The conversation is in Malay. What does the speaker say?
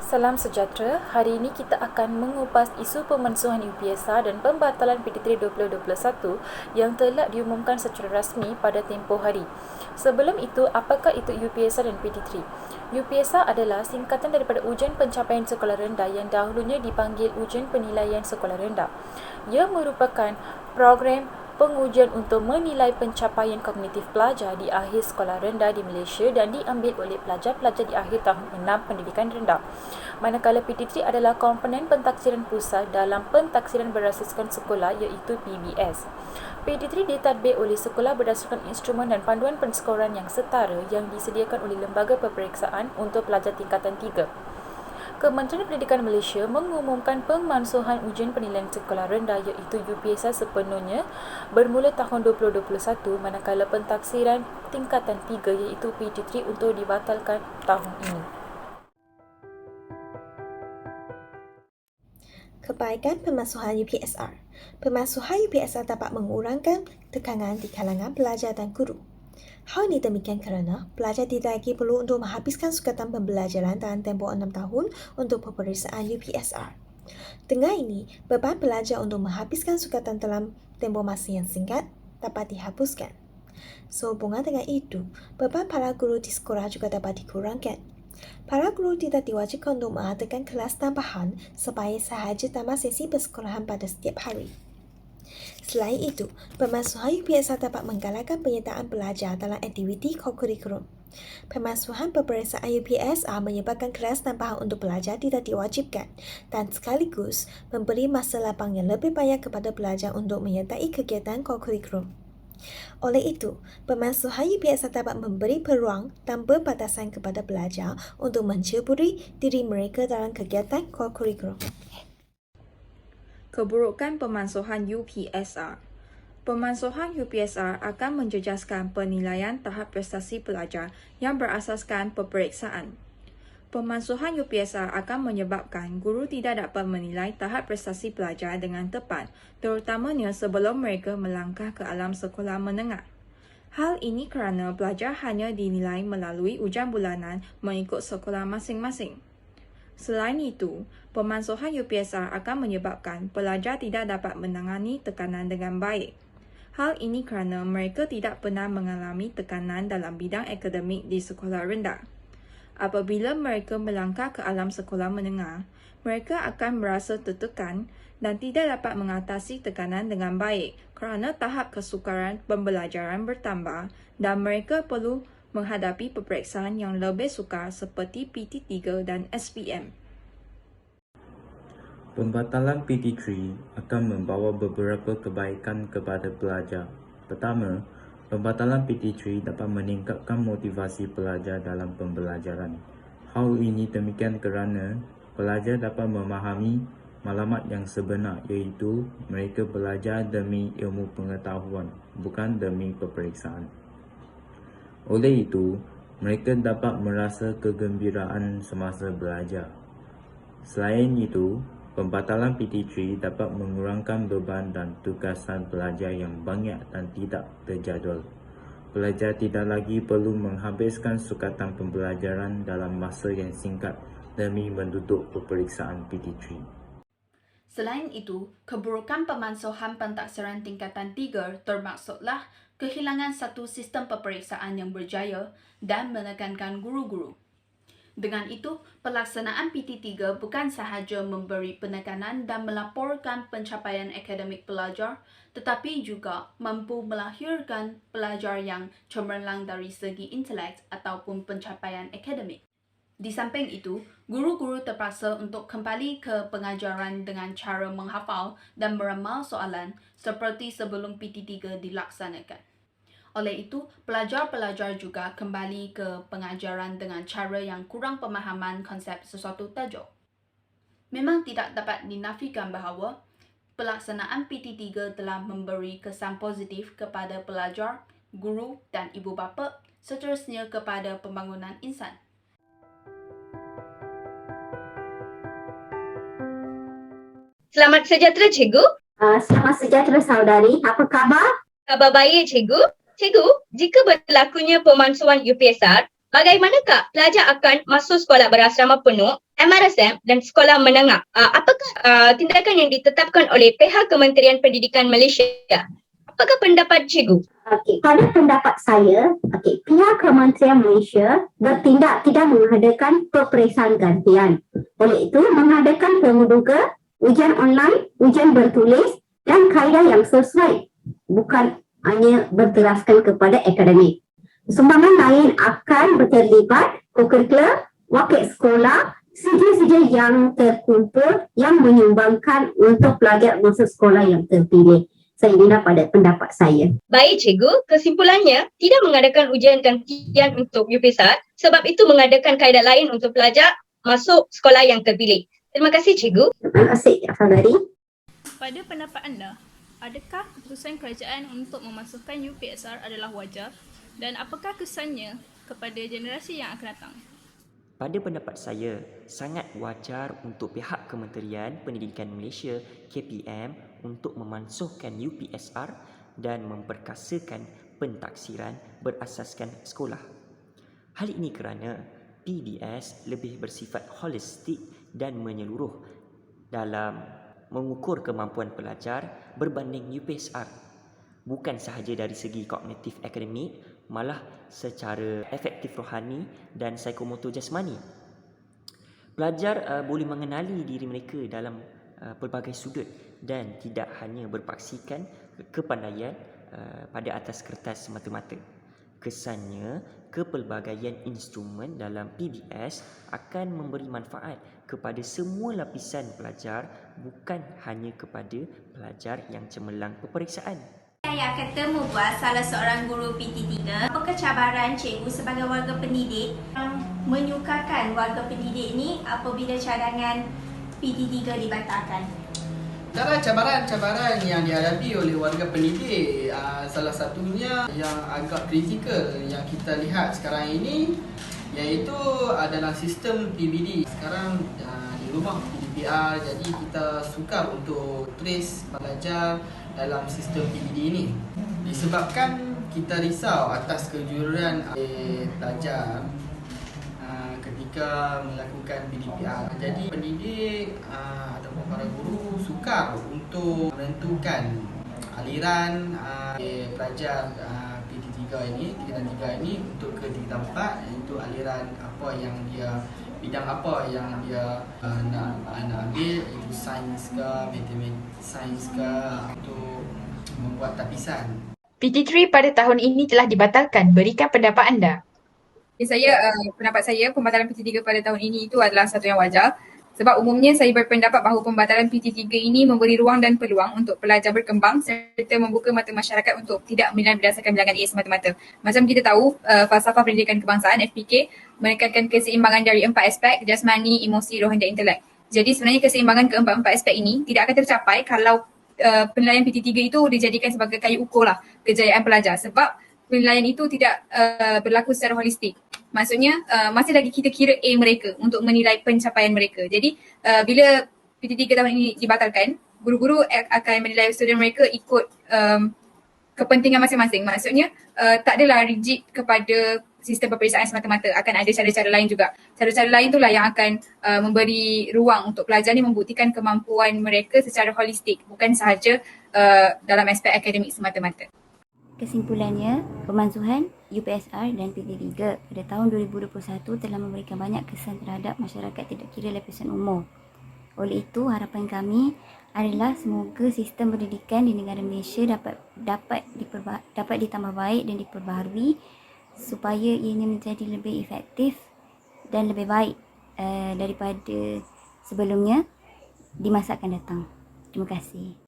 Salam sejahtera, hari ini kita akan mengupas isu pemansuhan UPSR dan pembatalan PT3 2021 yang telah diumumkan secara rasmi pada tempoh hari. Sebelum itu, apakah itu UPSR dan PT3? UPSR adalah singkatan daripada Ujian Pencapaian Sekolah Rendah yang dahulunya dipanggil Ujian Penilaian Sekolah Rendah. Ia merupakan program pengujian untuk menilai pencapaian kognitif pelajar di akhir sekolah rendah di Malaysia dan diambil oleh pelajar-pelajar di akhir tahun 6 pendidikan rendah. Manakala PT3 adalah komponen pentaksiran pusat dalam pentaksiran berasaskan sekolah iaitu PBS. PT3 ditadbir oleh sekolah berdasarkan instrumen dan panduan penskoran yang setara yang disediakan oleh Lembaga Peperiksaan untuk Pelajar Tingkatan 3. Kementerian Pendidikan Malaysia mengumumkan pemansuhan ujian penilaian sekolah rendah iaitu UPSR sepenuhnya bermula tahun 2021 manakala pentaksiran tingkatan 3 iaitu PT3 untuk dibatalkan tahun ini. Kebaikan pemansuhan UPSR. Pemansuhan UPSR dapat mengurangkan tekanan di kalangan pelajar dan guru. Hal ini demikian kerana pelajar tidak lagi perlu untuk menghabiskan sukatan pembelajaran dalam tempoh 6 tahun untuk peperiksaan UPSR. Dengan ini, beban pelajar untuk menghabiskan sukatan dalam tempoh masa yang singkat dapat dihapuskan. Sehubungan dengan itu, beban para guru di sekolah juga dapat dikurangkan. Para guru tidak diwajibkan untuk mengadakan kelas tambahan supaya sahaja tamat sesi persekolahan pada setiap hari. Selain itu, pemansuhan UPSR dapat menggalakkan penyertaan pelajar dalam aktiviti kokurikulum. Pemansuhan peperiksaan UPSR menyebabkan kelas tambahan untuk pelajar tidak diwajibkan dan sekaligus memberi masa lapang yang lebih banyak kepada pelajar untuk menyertai kegiatan kokurikulum. Oleh itu, pemansuhan UPSR dapat memberi peluang tanpa batasan kepada pelajar untuk menceburi diri mereka dalam kegiatan kokurikulum. Keburukan pemansuhan UPSR. Pemansuhan UPSR akan menjejaskan penilaian tahap prestasi pelajar yang berasaskan peperiksaan. Pemansuhan UPSR akan menyebabkan guru tidak dapat menilai tahap prestasi pelajar dengan tepat, terutamanya sebelum mereka melangkah ke alam sekolah menengah. Hal ini kerana pelajar hanya dinilai melalui ujian bulanan mengikut sekolah masing-masing. Selain itu, pemansuhan UPSR akan menyebabkan pelajar tidak dapat menangani tekanan dengan baik. Hal ini kerana mereka tidak pernah mengalami tekanan dalam bidang akademik di sekolah rendah. Apabila mereka melangkah ke alam sekolah menengah, mereka akan merasa tertekan dan tidak dapat mengatasi tekanan dengan baik kerana tahap kesukaran pembelajaran bertambah dan mereka perlu menghadapi peperiksaan yang lebih sukar seperti PT3 dan SPM. Pembatalan PT3 akan membawa beberapa kebaikan kepada pelajar. Pertama, pembatalan PT3 dapat meningkatkan motivasi pelajar dalam pembelajaran. Hal ini demikian kerana pelajar dapat memahami maklumat yang sebenar iaitu mereka belajar demi ilmu pengetahuan, bukan demi peperiksaan. Oleh itu, mereka dapat merasa kegembiraan semasa belajar. Selain itu, pembatalan PT3 dapat mengurangkan beban dan tugasan pelajar yang banyak dan tidak terjadual. Pelajar tidak lagi perlu menghabiskan sukatan pembelajaran dalam masa yang singkat demi menduduk peperiksaan PT3. Selain itu, keburukan pemansuhan pentaksiran tingkatan 3 termaksudlah kehilangan satu sistem peperiksaan yang berjaya dan menekankan guru-guru. Dengan itu, pelaksanaan PT3 bukan sahaja memberi penekanan dan melaporkan pencapaian akademik pelajar, tetapi juga mampu melahirkan pelajar yang cemerlang dari segi intelek ataupun pencapaian akademik. Di samping itu, guru-guru terpaksa untuk kembali ke pengajaran dengan cara menghafal dan meramal soalan seperti sebelum PT3 dilaksanakan. Oleh itu, pelajar-pelajar juga kembali ke pengajaran dengan cara yang kurang pemahaman konsep sesuatu tajuk. Memang tidak dapat dinafikan bahawa pelaksanaan PT3 telah memberi kesan positif kepada pelajar, guru dan ibu bapa, seterusnya kepada pembangunan insan. Selamat sejahtera, Cikgu. Selamat sejahtera, saudari. Apa khabar? Khabar baik, Cikgu. Cikgu, jika berlakunya pemansuhan UPSR, Bagaimanakah pelajar akan masuk sekolah berasrama penuh, MRSM dan sekolah menengah? Apakah tindakan yang ditetapkan oleh pihak Kementerian Pendidikan Malaysia? Apakah pendapat cikgu? Okey, pada pendapat saya, pihak Kementerian Malaysia bertindak tidak mengadakan peperiksaan gantian. Oleh itu, mengadakan penguduga, ujian online, ujian bertulis dan kaedah yang sesuai. Bukan hanya berteraskan kepada akademik. Sumbangan lain akan berterlibat co-curricular, wakil sekolah, sijil-sijil yang terkumpul yang menyumbangkan untuk pelajar masuk sekolah yang terpilih. Sehingga pada pendapat saya. Baik cikgu, kesimpulannya tidak mengadakan ujian gantian untuk UPSR sebab itu mengadakan kaedah lain untuk pelajar masuk sekolah yang terpilih. Terima kasih cikgu. Terima kasih, saudari. Pada pendapat anda, adakah keputusan kerajaan untuk memasukkan UPSR adalah wajar dan apakah kesannya kepada generasi yang akan datang? Pada pendapat saya, sangat wajar untuk pihak Kementerian Pendidikan Malaysia KPM untuk memansuhkan UPSR dan memperkasakan pentaksiran berasaskan sekolah. Hal ini kerana PBS lebih bersifat holistik dan menyeluruh dalam mengukur kemampuan pelajar berbanding UPSR. Bukan sahaja dari segi kognitif akademik, malah secara efektif rohani dan psikomotor jasmani. Pelajar boleh mengenali diri mereka dalam pelbagai sudut dan tidak hanya berpaksikan kepandaian pada atas kertas semata-mata. Kesannya, kepelbagaian instrumen dalam PBS akan memberi manfaat kepada semua lapisan pelajar, bukan hanya kepada pelajar yang cemerlang peperiksaan. Saya kata membuat salah seorang guru PT3. Apakah cabaran cikgu sebagai warga pendidik yang menyukakan warga pendidik ni apabila cadangan PT3 dibatalkan? Antara cabaran-cabaran yang dihadapi oleh warga pendidik, salah satunya yang agak kritikal yang kita lihat sekarang ini iaitu adalah sistem PBD. Sekarang di rumah PDPR, jadi kita sukar untuk trace pelajar dalam sistem PBD ini. Disebabkan kita risau atas kejujuran pelajar ketika melakukan PDPR. Jadi pendidik ataupun para guru sukar untuk menentukan aliran pelajar PT3 ini, 3 ini untuk ke 3 iaitu aliran apa yang dia, bidang apa yang dia nak ambil, iaitu sains ke, sains ke, untuk membuat tapisan. PT3 pada tahun ini telah dibatalkan. Berikan pendapat anda. Pendapat saya, pembatalan PT3 pada tahun ini itu adalah satu yang wajar. Sebab umumnya saya berpendapat bahawa pembatalan PT3 ini memberi ruang dan peluang untuk pelajar berkembang serta membuka mata masyarakat untuk tidak menilai berdasarkan bilangan A semata-mata. Macam kita tahu, falsafah pendidikan kebangsaan FPK menekankan keseimbangan dari 4 aspek, jasmani, emosi, rohani dan intelek. Jadi sebenarnya keseimbangan keempat-empat aspek ini tidak akan tercapai kalau penilaian PT3 itu dijadikan sebagai kayu ukur lah kejayaan pelajar. Sebab penilaian itu tidak berlaku secara holistik. Maksudnya masih lagi kita kira A mereka untuk menilai pencapaian mereka. Jadi bila PT3 tahun ini dibatalkan, guru-guru akan menilai student mereka ikut kepentingan masing-masing. Maksudnya tak adalah rigid kepada sistem peperiksaan semata-mata. Akan ada cara-cara lain juga. Cara-cara lain itulah yang akan memberi ruang untuk pelajar ni membuktikan kemampuan mereka secara holistik. Bukan sahaja dalam aspek akademik semata-mata. Kesimpulannya, pemansuhan UPSR dan PT3 pada tahun 2021 telah memberikan banyak kesan terhadap masyarakat tidak kira lapisan umur. Oleh itu, harapan kami adalah semoga sistem pendidikan di negara Malaysia dapat ditambah baik dan diperbaharui supaya ianya menjadi lebih efektif dan lebih baik daripada sebelumnya di masa akan datang. Terima kasih.